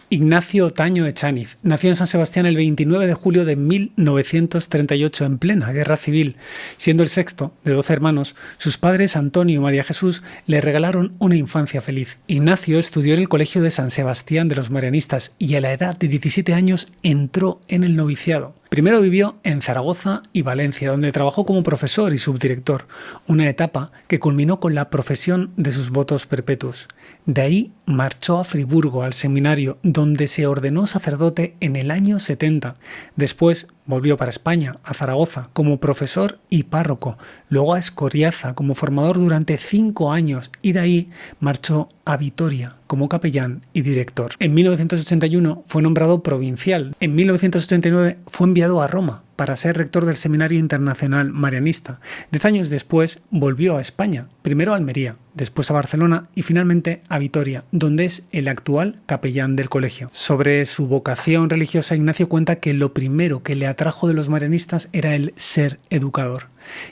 Ignacio Otaño Echaniz nació en San Sebastián el 29 de julio de 1938 en plena Guerra Civil. Siendo el sexto de 12 hermanos, sus padres Antonio y María Jesús le regalaron una infancia feliz. Ignacio estudió en el Colegio de San Sebastián de los Marianistas y a la edad de 17 años entró en el noviciado. Primero vivió en Zaragoza y Valencia, donde trabajó como profesor y subdirector, una etapa que culminó con la profesión de sus votos perpetuos. De ahí marchó a Friburgo, al seminario, donde se ordenó sacerdote en el año 70. Después volvió para España, a Zaragoza, como profesor y párroco, luego a Escoriaza como formador durante 5 años y de ahí marchó a Vitoria como capellán y director. En 1981 fue nombrado provincial. En 1989 fue enviado a Roma para ser rector del Seminario Internacional Marianista. 10 años después volvió a España, primero a Almería, después a Barcelona y finalmente a Vitoria, donde es el actual capellán del colegio. Sobre su vocación religiosa, Ignacio cuenta que lo primero que le atrajo de los marianistas era el ser educador.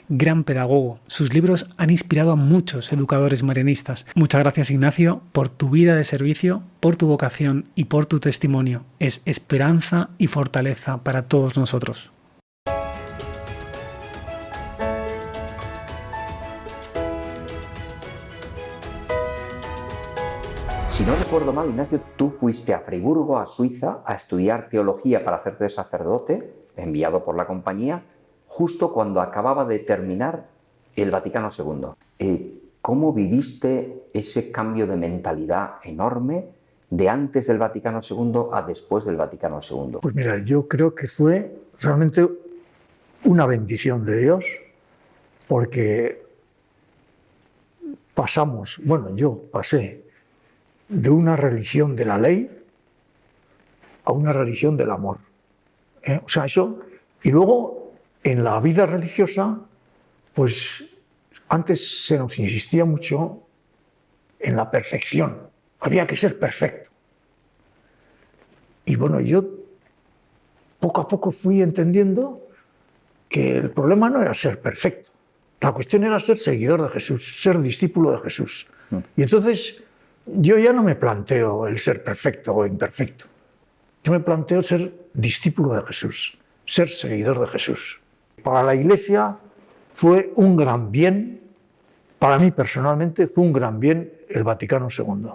Gran pedagogo, sus libros han inspirado a muchos educadores marianistas. Muchas gracias, Ignacio, por tu vida de servicio, por tu vocación y por tu testimonio. Es esperanza y fortaleza para todos nosotros. Si no recuerdo mal, Ignacio, tú fuiste a Friburgo, a Suiza, a estudiar teología para hacerte sacerdote, enviado por la compañía, justo cuando acababa de terminar el Vaticano II. ¿Cómo viviste ese cambio de mentalidad enorme de antes del Vaticano II a después del Vaticano II? Pues mira, yo creo que fue realmente una bendición de Dios, porque yo pasé de una religión de la ley a una religión del amor. O sea, eso. Y luego, en la vida religiosa, pues antes se nos insistía mucho en la perfección. Había que ser perfecto. Y bueno, yo poco a poco fui entendiendo que el problema no era ser perfecto. La cuestión era ser seguidor de Jesús, ser discípulo de Jesús. Y entonces yo ya no me planteo el ser perfecto o imperfecto. Yo me planteo ser discípulo de Jesús, ser seguidor de Jesús. Para la Iglesia fue un gran bien, para mí personalmente fue un gran bien el Vaticano II.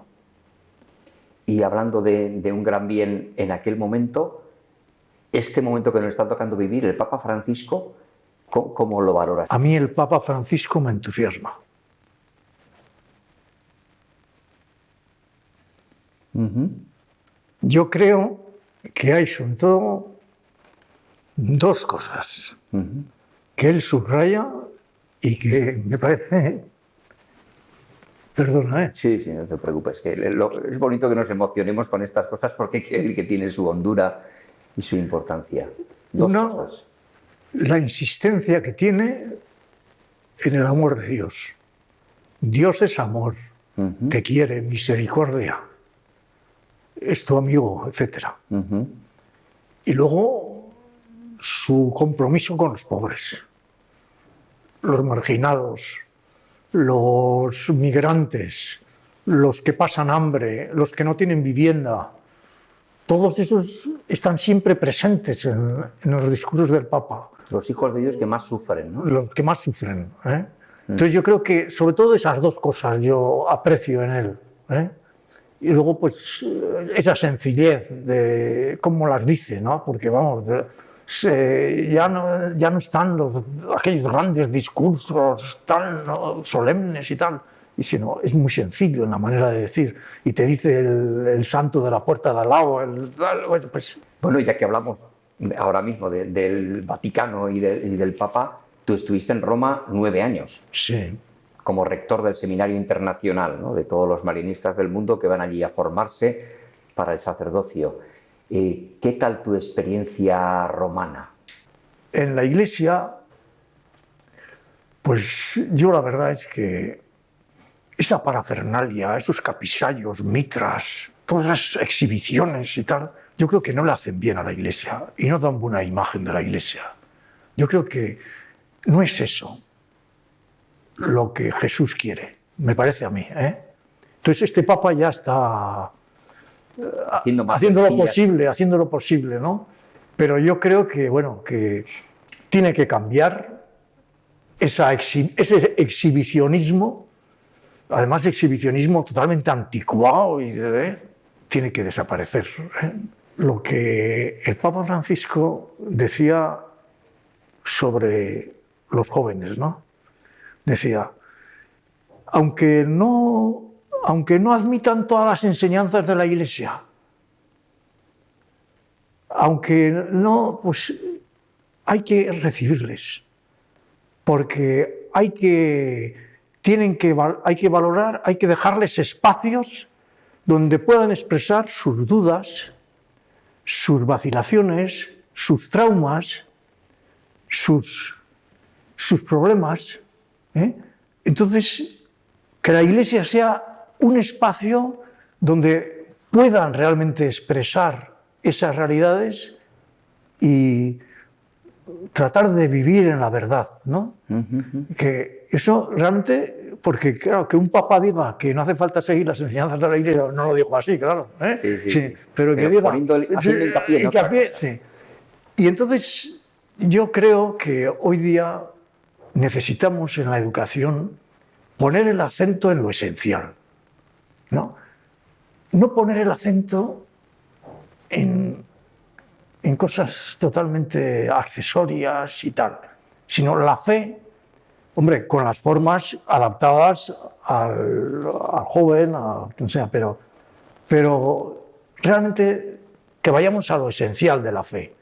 Y hablando de un gran bien en aquel momento, este momento que nos está tocando vivir, el Papa Francisco, ¿cómo lo valoras? A mí el Papa Francisco me entusiasma. Yo creo que hay sobre todo dos cosas que él subraya y que me parece... Perdona, ¿eh? Sí, no te preocupes. Que es bonito que nos emocionemos con estas cosas porque creo que tiene su hondura y su importancia. Dos cosas. La insistencia que tiene en el amor de Dios. Dios es amor, te quiere, misericordia, es tu amigo, etc. Y luego su compromiso con los pobres, los marginados, los migrantes, los que pasan hambre, los que no tienen vivienda. Todos esos están siempre presentes en los discursos del Papa. Los hijos de Dios que más sufren, ¿no? Los que más sufren. Entonces yo creo que sobre todo esas dos cosas yo aprecio en él. Y luego pues esa sencillez de cómo las dice, ¿no? Porque vamos, ya no están aquellos grandes discursos tan solemnes y tal, y sino es muy sencillo en la manera de decir. Y te dice el santo de la puerta de al lado, pues... Bueno, ya que hablamos ahora mismo del Vaticano y del Papa, tú estuviste en Roma 9 años. Sí. Como rector del Seminario Internacional, ¿no? De todos los marianistas del mundo que van allí a formarse para el sacerdocio. ¿Qué tal tu experiencia romana? En la Iglesia, pues yo la verdad es que esa parafernalia, esos capisayos, mitras, todas las exhibiciones y tal, yo creo que no le hacen bien a la Iglesia y no dan buena imagen de la Iglesia. Yo creo que no es eso lo que Jesús quiere, me parece a mí. Entonces este Papa ya está haciendo lo posible, ¿no? Pero yo creo que, bueno, que tiene que cambiar ese exhibicionismo, además exhibicionismo totalmente anticuado, tiene que desaparecer. Lo que el Papa Francisco decía sobre los jóvenes, ¿no? Decía, aunque no admitan todas las enseñanzas de la Iglesia, aunque no, pues hay que recibirles, porque hay que valorar, hay que dejarles espacios donde puedan expresar sus dudas, sus vacilaciones, sus traumas, sus problemas. Entonces, que la Iglesia sea un espacio donde puedan realmente expresar esas realidades y tratar de vivir en la verdad, ¿no? Que eso realmente, porque claro, que un papa diga que no hace falta seguir las enseñanzas de la Iglesia, no lo dijo así, claro, sí, pero que diga, haciendo hincapié, sí. Y entonces yo creo que hoy día necesitamos en la educación poner el acento en lo esencial, ¿no? No poner el acento en cosas totalmente accesorias y tal, sino la fe, hombre, con las formas adaptadas al joven, a quien sea, pero realmente que vayamos a lo esencial de la fe.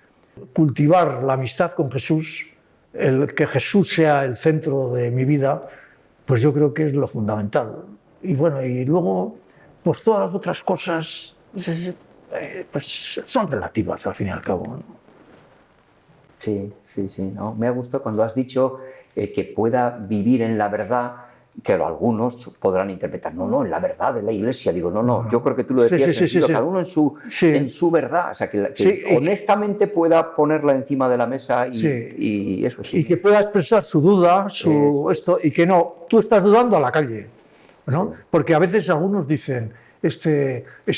Cultivar la amistad con Jesús, el que Jesús sea el centro de mi vida, pues yo creo que es lo fundamental. Y bueno, y luego, pues todas las otras cosas pues son relativas al fin y al cabo, ¿no? Sí, ¿no? Me ha gustado cuando has dicho que pueda vivir en la verdad, que algunos podrán interpretar, no, en la verdad de la Iglesia. Digo, no, yo creo que tú lo decías, cada uno en su verdad, o sea, que honestamente pueda ponerla encima de la mesa y eso sí. Y que pueda expresar su duda, y que no, tú estás dudando a la calle, ¿no? Sí. Porque a veces algunos dicen, es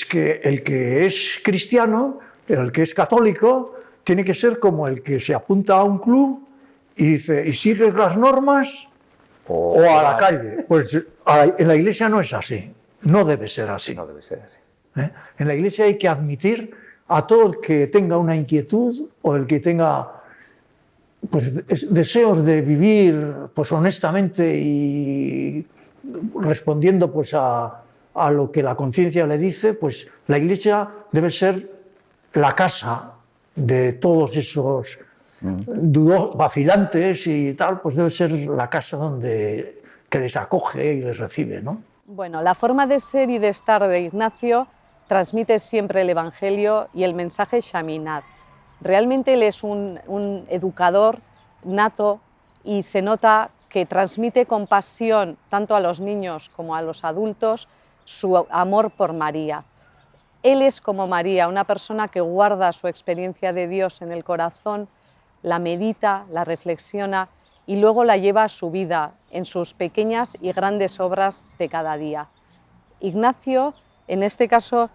que el que es cristiano, el que es católico, tiene que ser como el que se apunta a un club y dice, ¿y sigues las normas o a la calle? Pues en la Iglesia no es así, no debe ser así. No debe ser así. En la Iglesia hay que admitir a todo el que tenga una inquietud o el que tenga pues, deseos de vivir pues, honestamente y respondiendo pues, a lo que la conciencia le dice, pues la Iglesia debe ser la casa de todos esos vacilantes y tal, pues debe ser la casa que les acoge y les recibe, ¿no? Bueno, la forma de ser y de estar de Ignacio transmite siempre el Evangelio y el mensaje Shaminat. Realmente él es un educador nato y se nota que transmite con pasión tanto a los niños como a los adultos su amor por María. Él es como María, una persona que guarda su experiencia de Dios en el corazón, la medita, la reflexiona y luego la lleva a su vida en sus pequeñas y grandes obras de cada día. Ignacio, en este caso,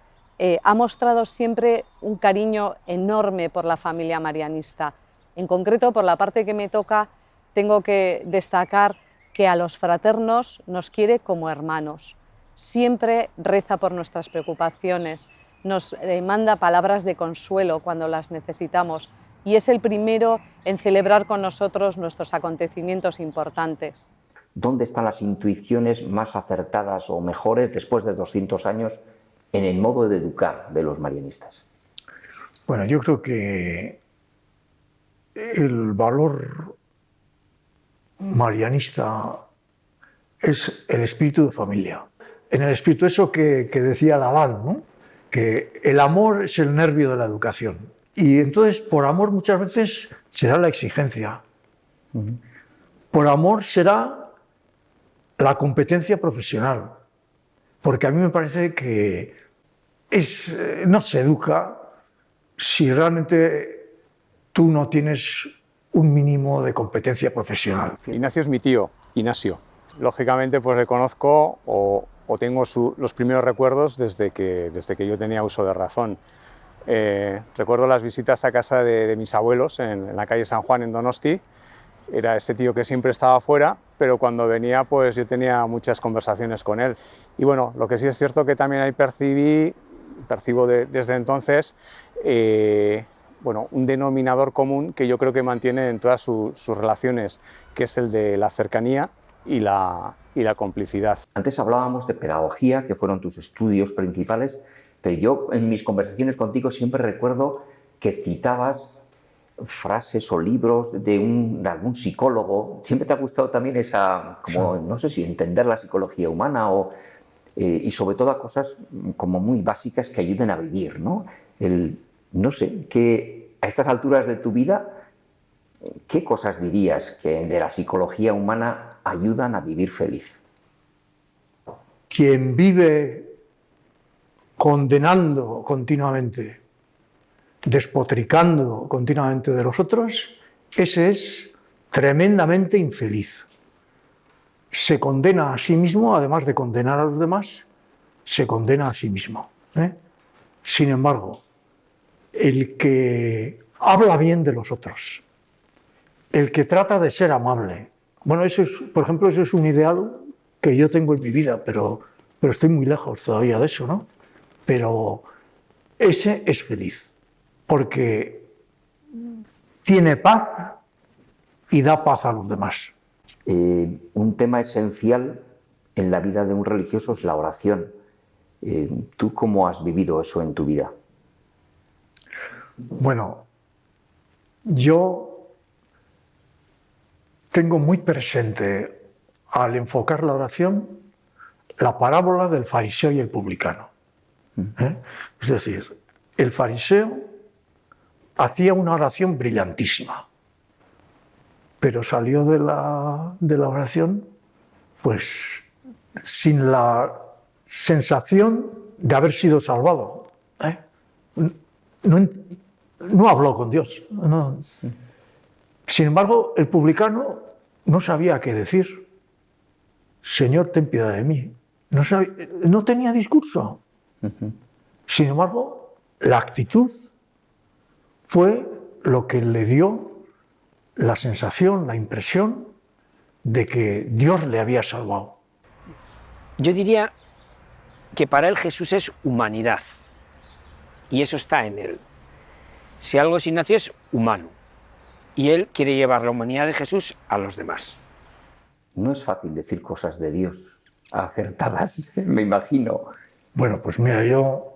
ha mostrado siempre un cariño enorme por la familia marianista. En concreto, por la parte que me toca, tengo que destacar que a los fraternos nos quiere como hermanos. Siempre reza por nuestras preocupaciones, nos manda palabras de consuelo cuando las necesitamos y es el primero en celebrar con nosotros nuestros acontecimientos importantes. ¿Dónde están las intuiciones más acertadas o mejores después de 200 años en el modo de educar de los marianistas? Bueno, yo creo que el valor marianista es el espíritu de familia. En el espíritu eso que decía Laval, ¿no? Que el amor es el nervio de la educación. Y entonces, por amor muchas veces será la exigencia. Por amor será la competencia profesional. Porque a mí me parece que no se educa si realmente tú no tienes un mínimo de competencia profesional. Ignacio es mi tío, Ignacio. Lógicamente, pues le conozco o o tengo los primeros recuerdos desde que yo tenía uso de razón. Recuerdo las visitas a casa de mis abuelos en la calle San Juan, en Donosti. Era ese tío que siempre estaba fuera, pero cuando venía pues yo tenía muchas conversaciones con él. Y bueno, lo que sí es cierto que también ahí percibo desde entonces bueno, un denominador común que yo creo que mantiene en todas sus relaciones, que es el de la cercanía y la complicidad. Antes hablábamos de pedagogía, que fueron tus estudios principales, pero yo en mis conversaciones contigo siempre recuerdo que citabas frases o libros de algún psicólogo. Siempre te ha gustado también esa, como, no sé si entender la psicología humana y sobre todo a cosas como muy básicas que ayuden a vivir, ¿no? No sé, que a estas alturas de tu vida, ¿qué cosas dirías que de la psicología humana ayudan a vivir feliz? Quien vive condenando continuamente, despotricando continuamente de los otros, ese es tremendamente infeliz. Se condena a sí mismo, además de condenar a los demás, se condena a sí mismo. Sin embargo, el que habla bien de los otros, el que trata de ser amable, bueno, eso es, por ejemplo, eso es un ideal que yo tengo en mi vida, pero estoy muy lejos todavía de eso, ¿no? Pero ese es feliz, porque tiene paz y da paz a los demás. Un tema esencial en la vida de un religioso es la oración. ¿Tú cómo has vivido eso en tu vida? Bueno, yo tengo muy presente, al enfocar la oración, la parábola del fariseo y el publicano. Es decir, el fariseo hacía una oración brillantísima, pero salió de la oración pues sin la sensación de haber sido salvado. No habló con Dios. No. Sin embargo, el publicano no sabía qué decir. Señor, ten piedad de mí. No tenía discurso. Sin embargo, la actitud fue lo que le dio la sensación, la impresión de que Dios le había salvado. Yo diría que para él Jesús es humanidad, y eso está en él. Si algo es Ignacio es humano, y él quiere llevar la humanidad de Jesús a los demás. No es fácil decir cosas de Dios acertadas, me imagino. Bueno, pues mira, yo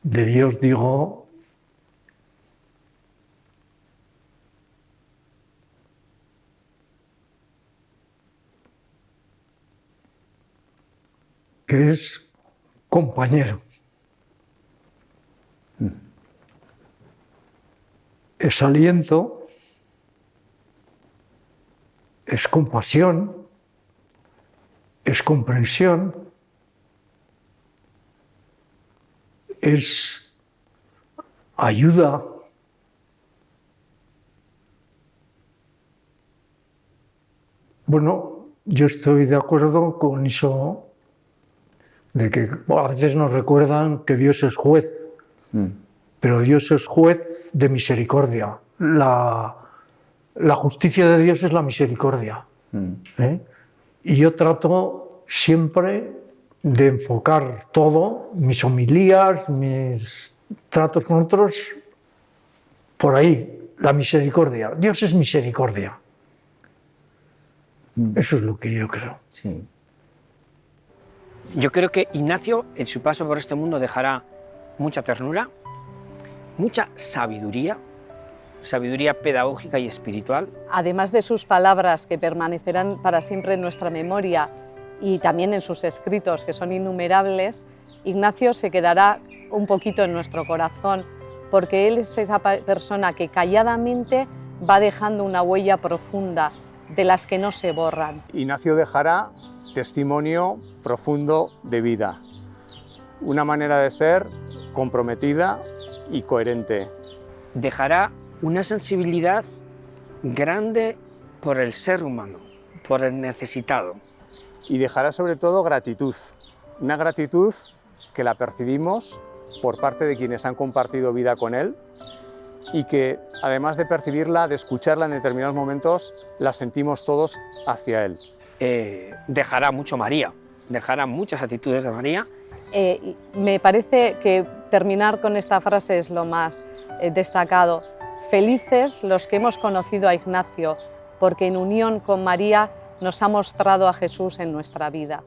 de Dios digo que es compañero. Es aliento, es compasión, es comprensión, es ayuda, bueno, yo estoy de acuerdo con eso de que a veces nos recuerdan que Dios es juez, pero Dios es juez de misericordia. La justicia de Dios es la misericordia. Y yo trato siempre de enfocar todo, mis homilías, mis tratos con otros, por ahí, la misericordia. Dios es misericordia. Eso es lo que yo creo. Sí. Yo creo que Ignacio, en su paso por este mundo, dejará mucha ternura, mucha sabiduría pedagógica y espiritual. Además de sus palabras que permanecerán para siempre en nuestra memoria y también en sus escritos, que son innumerables, Ignacio se quedará un poquito en nuestro corazón, porque él es esa persona que calladamente va dejando una huella profunda de las que no se borran. Ignacio dejará testimonio profundo de vida, una manera de ser comprometida y coherente. Dejará una sensibilidad grande por el ser humano, por el necesitado. y dejará sobre todo gratitud, una gratitud que la percibimos por parte de quienes han compartido vida con él y que, además de percibirla, de escucharla en determinados momentos, la sentimos todos hacia él. Dejará mucho María, dejará muchas actitudes de María. Me parece que terminar con esta frase es lo más destacado. Felices los que hemos conocido a Ignacio, porque en unión con María nos ha mostrado a Jesús en nuestra vida.